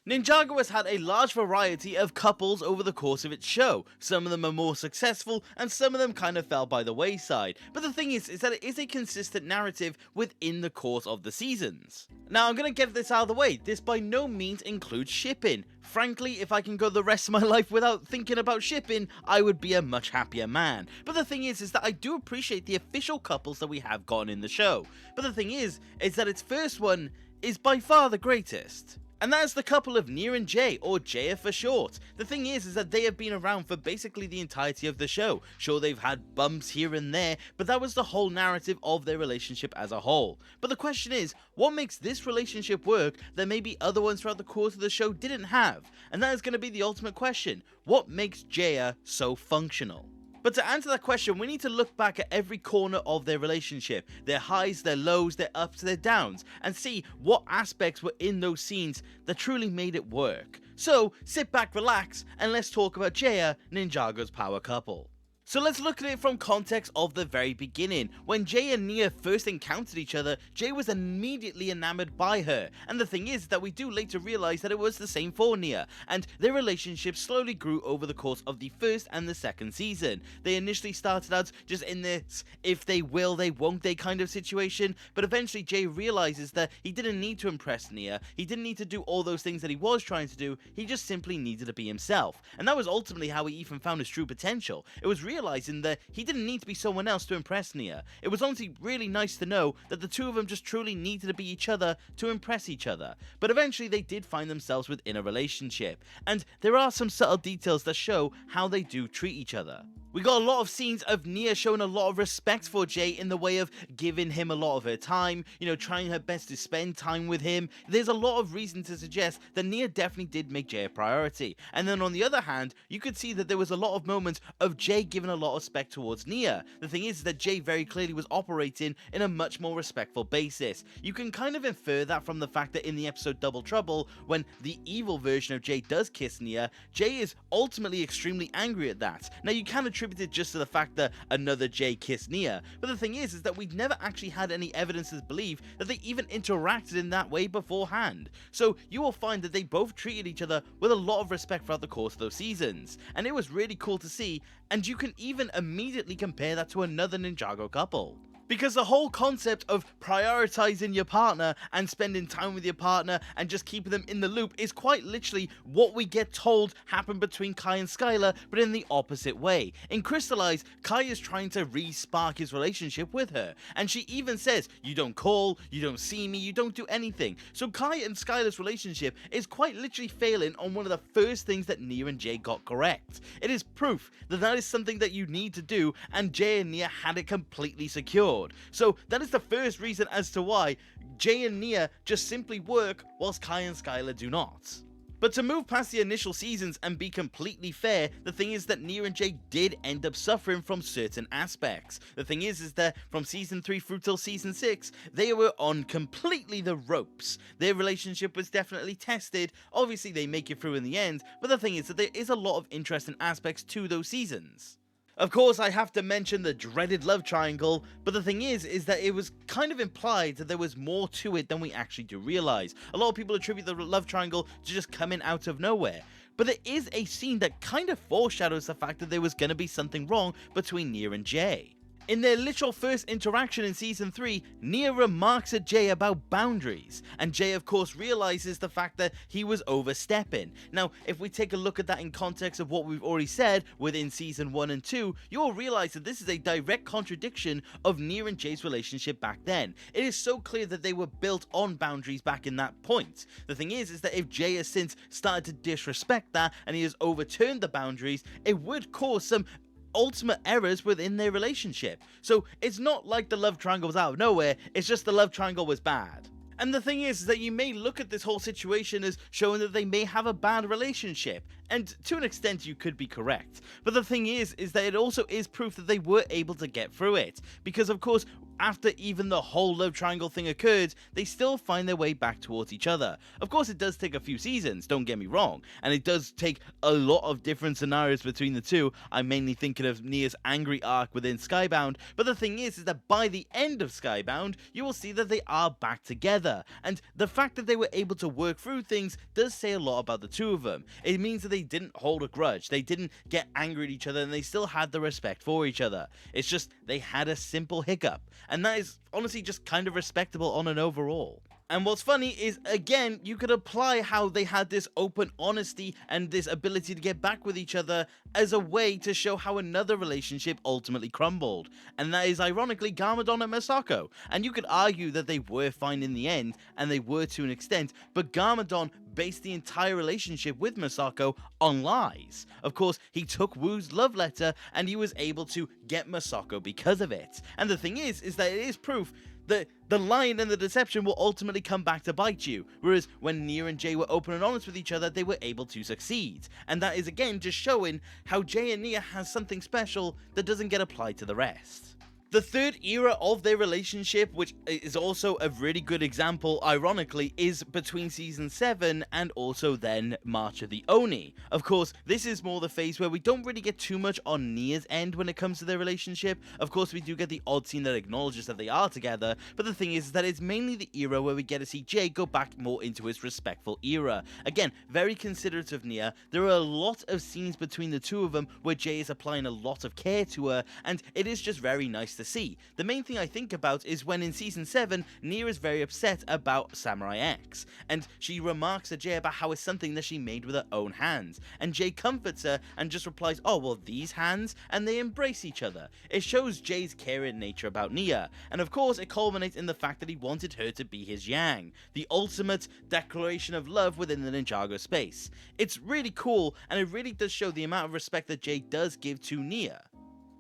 Ninjago has had a large variety of couples over the course of its show. Some of them are more successful, and some of them kind of fell by the wayside. But the thing is that it is a consistent narrative within the course of the seasons. Now, I'm gonna get this out of the way. This by no means includes shipping. Frankly, if I can go the rest of my life without thinking about shipping, I would be a much happier man. But the thing is that I do appreciate the official couples that we have gotten in the show. But the thing is that its first one is by far the greatest. And that is the couple of Nia and Jay, or Jaya for short. The thing is that they have been around for basically the entirety of the show. Sure, they've had bumps here and there, but that was the whole narrative of their relationship as a whole. But the question is, what makes this relationship work that maybe other ones throughout the course of the show didn't have? And that is going to be the ultimate question. What makes Jaya so functional? But to answer that question, we need to look back at every corner of their relationship, their highs, their lows, their ups, their downs, and see what aspects were in those scenes that truly made it work. So, sit back, relax, and let's talk about Jaya, Ninjago's power couple. So let's look at it from context of the very beginning. When Jay and Nia first encountered each other, Jay was immediately enamored by her. And the thing is that we do later realize that it was the same for Nia, and their relationship slowly grew over the course of the first and the second season. They initially started out just in this if they will, they won't they kind of situation, but eventually Jay realizes that he didn't need to impress Nia, he didn't need to do all those things that he was trying to do, he just simply needed to be himself. And that was ultimately how he even found his true potential. It was realizing that he didn't need to be someone else to impress Nia. It was honestly really nice to know that the two of them just truly needed to be each other to impress each other. But eventually they did find themselves within a relationship, and there are some subtle details that show how they do treat each other. We got a lot of scenes of Nia showing a lot of respect for Jay in the way of giving him a lot of her time, trying her best to spend time with him. There's a lot of reason to suggest that Nia definitely did make Jay a priority. And then on the other hand, you could see that there was a lot of moments of Jay giving a lot of respect towards Nia. The thing is that Jay very clearly was operating in a much more respectful basis. You can kind of infer that from the fact that in the episode Double Trouble, when the evil version of Jay does kiss Nia, Jay is ultimately extremely angry at that. Now you can attribute it just to the fact that another Jay kissed Nia, but the thing is that we've never actually had any evidence to believe that they even interacted in that way beforehand. So you will find that they both treated each other with a lot of respect throughout the course of those seasons, and it was really cool to see, and you can even immediately compare that to another Ninjago couple. Because the whole concept of prioritizing your partner and spending time with your partner and just keeping them in the loop is quite literally what we get told happened between Kai and Skylar, but in the opposite way. In Crystallize, Kai is trying to re-spark his relationship with her, and she even says, you don't call, you don't see me, you don't do anything. So Kai and Skylar's relationship is quite literally failing on one of the first things that Nia and Jay got correct. It is proof that that is something that you need to do, and Jay and Nia had it completely secured. So that is the first reason as to why Jay and Nia just simply work whilst Kai and Skylar do not. But to move past the initial seasons and be completely fair, the thing is that Nia and Jay did end up suffering from certain aspects. The thing is that from season 3 through till season 6, they were on completely the ropes. Their relationship was definitely tested. Obviously they make it through in the end, but the thing is that there is a lot of interesting aspects to those seasons. Of course, I have to mention the dreaded love triangle, but the thing is that it was kind of implied that there was more to it than we actually do realize. A lot of people attribute the love triangle to just coming out of nowhere, but there is a scene that kind of foreshadows the fact that there was going to be something wrong between Nia and Jay. In their literal first interaction in season 3, Nia remarks at Jay about boundaries, and Jay of course realizes the fact that he was overstepping. Now, if we take a look at that in context of what we've already said within season 1 and 2, you'll realize that this is a direct contradiction of Nia and Jay's relationship back then. It is so clear that they were built on boundaries back in that point. The thing is that if Jay has since started to disrespect that and he has overturned the boundaries, it would cause some ultimate errors within their relationship. So it's not like the love triangle was out of nowhere, it's just the love triangle was bad. And the thing is that you may look at this whole situation as showing that they may have a bad relationship, And to an extent you could be correct, but the thing is that it also is proof that they were able to get through it, because of course after even the whole love triangle thing occurred, they still find their way back towards each other. Of course it does take a few seasons, don't get me wrong, and it does take a lot of different scenarios between the two. I'm mainly thinking of Nia's angry arc within Skybound, but the thing is that by the end of Skybound, you will see that they are back together, and the fact that they were able to work through things does say a lot about the two of them. It means that they didn't hold a grudge, they didn't get angry at each other, and they still had the respect for each other. It's just they had a simple hiccup, and that is honestly just kind of respectable on an overall. And what's funny is, again, you could apply how they had this open honesty and this ability to get back with each other as a way to show how another relationship ultimately crumbled. And that is ironically Garmadon and Masako. And you could argue that they were fine in the end, and they were to an extent, but Garmadon based the entire relationship with Masako on lies. Of course, he took Wu's love letter and he was able to get Masako because of it. And the thing is that it is proof that the lying and the deception will ultimately come back to bite you, whereas when Nia and Jay were open and honest with each other, they were able to succeed. And that is again just showing how Jay and Nia has something special that doesn't get applied to the rest. The third era of their relationship, which is also a really good example, ironically, is between Season 7 and also then March of the Oni. Of course, this is more the phase where we don't really get too much on Nia's end when it comes to their relationship. Of course, we do get the odd scene that acknowledges that they are together, but the thing is that it's mainly the era where we get to see Jay go back more into his respectful era. Again, very considerate of Nia. There are a lot of scenes between the two of them where Jay is applying a lot of care to her, and it is just very nice to see. The main thing I think about is when in Season 7, Nia is very upset about Samurai X, and she remarks to Jay about how it's something that she made with her own hands, and Jay comforts her and just replies, oh well, these hands, and they embrace each other. It shows Jay's caring nature about Nia, and of course it culminates in the fact that he wanted her to be his yang, the ultimate declaration of love within the Ninjago space. It's really cool, and it really does show the amount of respect that Jay does give to Nia.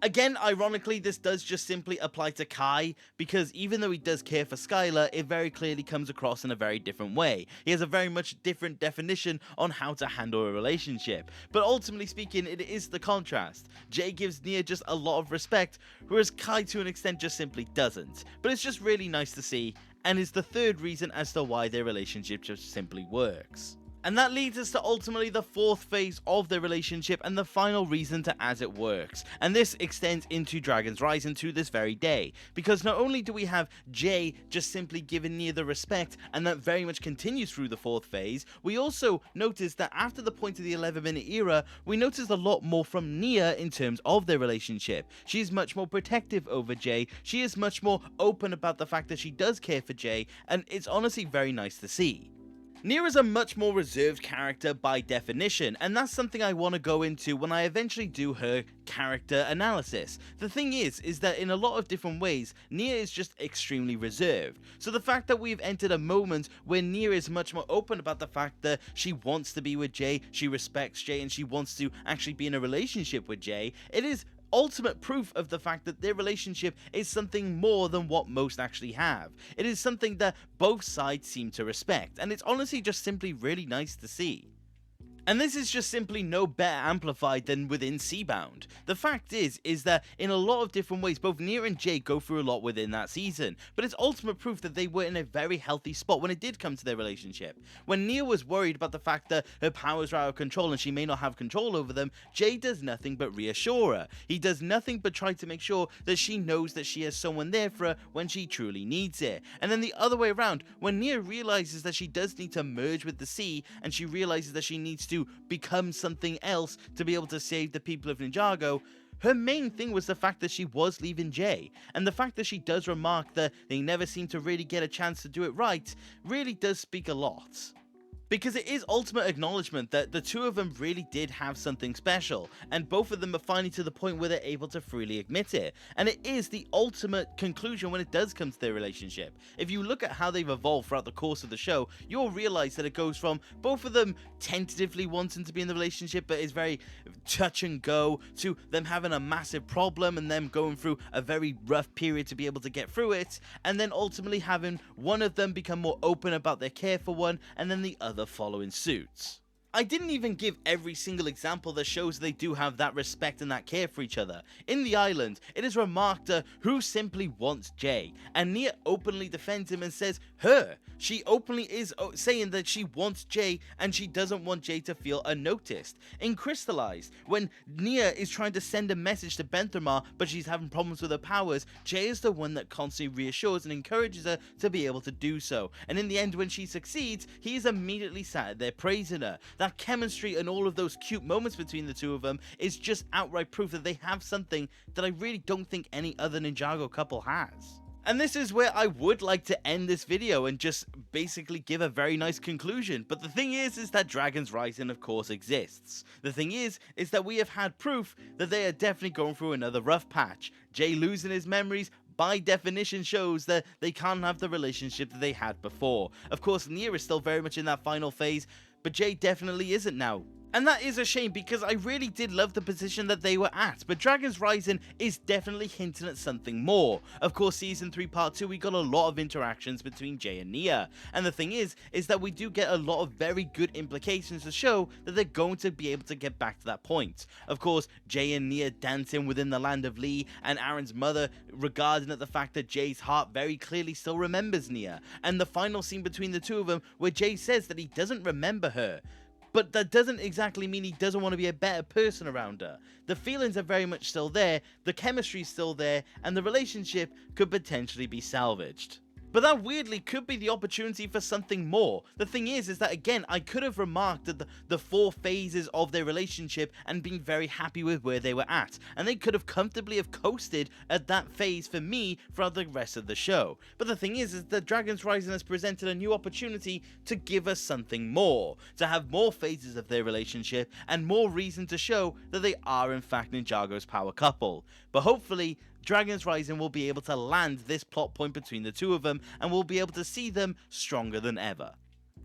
Again, ironically, this does just simply apply to Kai, because even though he does care for Skylar, it very clearly comes across in a very different way. He has a very much different definition on how to handle a relationship. But ultimately speaking, it is the contrast. Jay gives Nia just a lot of respect, whereas Kai to an extent just simply doesn't. But it's just really nice to see, and is the third reason as to why their relationship just simply works. And that leads us to ultimately the fourth phase of the relationship and the final reason to as it works. And this extends into Dragon's Rising to this very day. Because not only do we have Jay just simply giving Nia the respect, and that very much continues through the fourth phase, we also notice that after the point of the 11-minute era, we notice a lot more from Nia in terms of their relationship. She is much more protective over Jay, she is much more open about the fact that she does care for Jay, and it's honestly very nice to see. Nia is a much more reserved character by definition, and that's something I want to go into when I eventually do her character analysis. The thing is that in a lot of different ways, Nia is just extremely reserved. So the fact that we've entered a moment where Nia is much more open about the fact that she wants to be with Jay, she respects Jay, and she wants to actually be in a relationship with Jay, it is ultimate proof of the fact that their relationship is something more than what most actually have. It is something that both sides seem to respect, and it's honestly just simply really nice to see. And this is just simply no better amplified than within Seabound. The fact is that in a lot of different ways, both Nia and Jay go through a lot within that season, but it's ultimate proof that they were in a very healthy spot when it did come to their relationship. When Nia was worried about the fact that her powers are out of control and she may not have control over them, Jay does nothing but reassure her. He does nothing but try to make sure that she knows that she has someone there for her when she truly needs it. And then the other way around, when Nia realizes that she does need to merge with the sea, and she realizes that she needs to become something else to be able to save the people of Ninjago, her main thing was the fact that she was leaving Jay, and the fact that she does remark that they never seem to really get a chance to do it right really does speak a lot. Because it is ultimate acknowledgement that the two of them really did have something special, and both of them are finally to the point where they're able to freely admit it. And it is the ultimate conclusion when it does come to their relationship. If you look at how they've evolved throughout the course of the show, you'll realize that it goes from both of them tentatively wanting to be in the relationship but is very touch and go, to them having a massive problem and them going through a very rough period to be able to get through it, and then ultimately having one of them become more open about their care for one, and then the other following suit. I didn't even give every single example that shows they do have that respect and that care for each other. In the island, it is remarked who simply wants Jay, and Nia openly defends him and says her. She openly is saying that she wants Jay and she doesn't want Jay to feel unnoticed. In Crystallized, when Nia is trying to send a message to Benthamar but she's having problems with her powers, Jay is the one that constantly reassures and encourages her to be able to do so. And in the end, when she succeeds, he is immediately sat there praising her. That chemistry and all of those cute moments between the two of them is just outright proof that they have something that I really don't think any other Ninjago couple has. And this is where I would like to end this video and just basically give a very nice conclusion. But the thing is that Dragon's Rising of course exists. The thing is that we have had proof that they are definitely going through another rough patch. Jay losing his memories by definition shows that they can't have the relationship that they had before. Of course, Nia is still very much in that final phase, but Jay definitely isn't now. And that is a shame because I really did love the position that they were at, but Dragon's Rising is definitely hinting at something more. Of course, Season 3 Part 2, we got a lot of interactions between Jay and Nia, and the thing is that we do get a lot of very good implications to show that they're going to be able to get back to that point. Of course, Jay and Nia dancing within the land of Lee, and Aaron's mother regarding at the fact that Jay's heart very clearly still remembers Nia, and the final scene between the two of them where Jay says that he doesn't remember her. But that doesn't exactly mean he doesn't want to be a better person around her. The feelings are very much still there, the chemistry's still there, and the relationship could potentially be salvaged. But that weirdly could be the opportunity for something more. The thing is that again, I could have remarked at the 4 phases of their relationship and been very happy with where they were at. And they could have comfortably have coasted at that phase for me throughout the rest of the show. But the thing is that Dragon's Rising has presented a new opportunity to give us something more. To have more phases of their relationship and more reason to show that they are in fact Ninjago's power couple. But hopefully, Dragon's Rising will be able to land this plot point between the two of them and we'll be able to see them stronger than ever.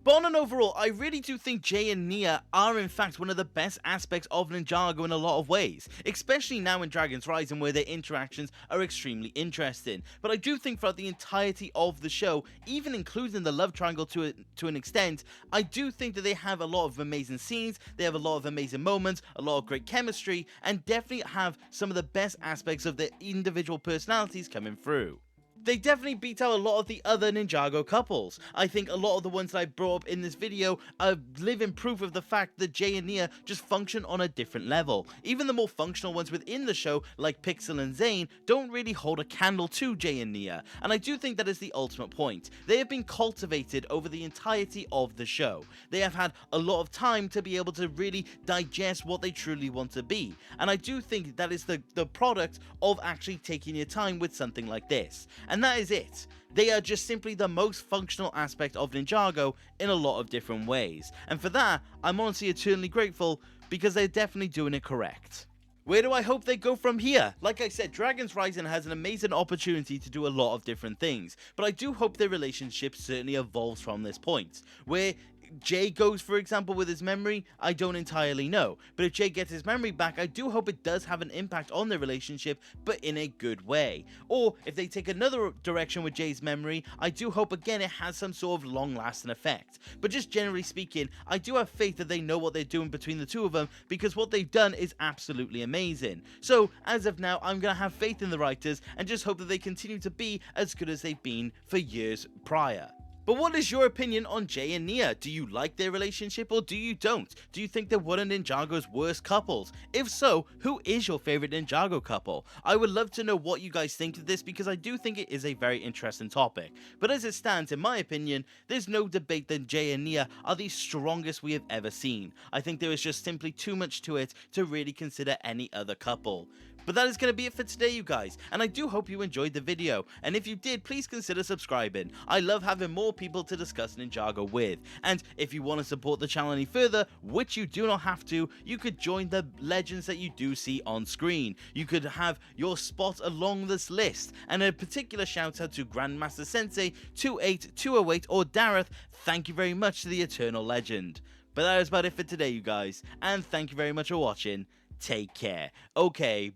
But on an overall, I really do think Jay and Nia are in fact one of the best aspects of Ninjago in a lot of ways, especially now in Dragon's Rising where their interactions are extremely interesting. But I do think throughout the entirety of the show, even including the love triangle to an extent, I do think that they have a lot of amazing scenes, they have a lot of amazing moments, a lot of great chemistry, and definitely have some of the best aspects of their individual personalities coming through. They definitely beat out a lot of the other Ninjago couples. I think a lot of the ones that I brought up in this video are living proof of the fact that Jay and Nia just function on a different level. Even the more functional ones within the show, like Pixane and Zane, don't really hold a candle to Jay and Nia, and I do think that is the ultimate point. They have been cultivated over the entirety of the show. They have had a lot of time to be able to really digest what they truly want to be, and I do think that is the product of actually taking your time with something like this. And that is it. They are just simply the most functional aspect of Ninjago in a lot of different ways. And for that, I'm honestly eternally grateful because they're definitely doing it correct. Where do I hope they go from here? Like I said, Dragon's Rising has an amazing opportunity to do a lot of different things, but I do hope their relationship certainly evolves from this point. Where Jay goes, for example, with his memory, I don't entirely know. But if Jay gets his memory back, I do hope it does have an impact on their relationship, but in a good way. Or if they take another direction with Jay's memory, I do hope again it has some sort of long-lasting effect. But just generally speaking, I do have faith that they know what they're doing between the two of them, because what they've done is absolutely amazing. So, as of now, I'm going to have faith in the writers, and just hope that they continue to be as good as they've been for years prior. But what is your opinion on Jay and Nia? Do you like their relationship or do you don't? Do you think they're one of Ninjago's worst couples? If so, who is your favorite Ninjago couple? I would love to know what you guys think of this because I do think it is a very interesting topic. But as it stands, in my opinion, there's no debate that Jay and Nia are the strongest we have ever seen. I think there is just simply too much to it to really consider any other couple. But that is going to be it for today, you guys, and I do hope you enjoyed the video, and if you did, please consider subscribing. I love having more people to discuss Ninjago with, and if you want to support the channel any further, which you do not have to, you could join the legends that you do see on screen. You could have your spot along this list, and a particular shout out to Grandmaster Sensei 28208 or Dareth. Thank you very much to the Eternal Legend. But that is about it for today, you guys, and thank you very much for watching. Take care. Okay, bye!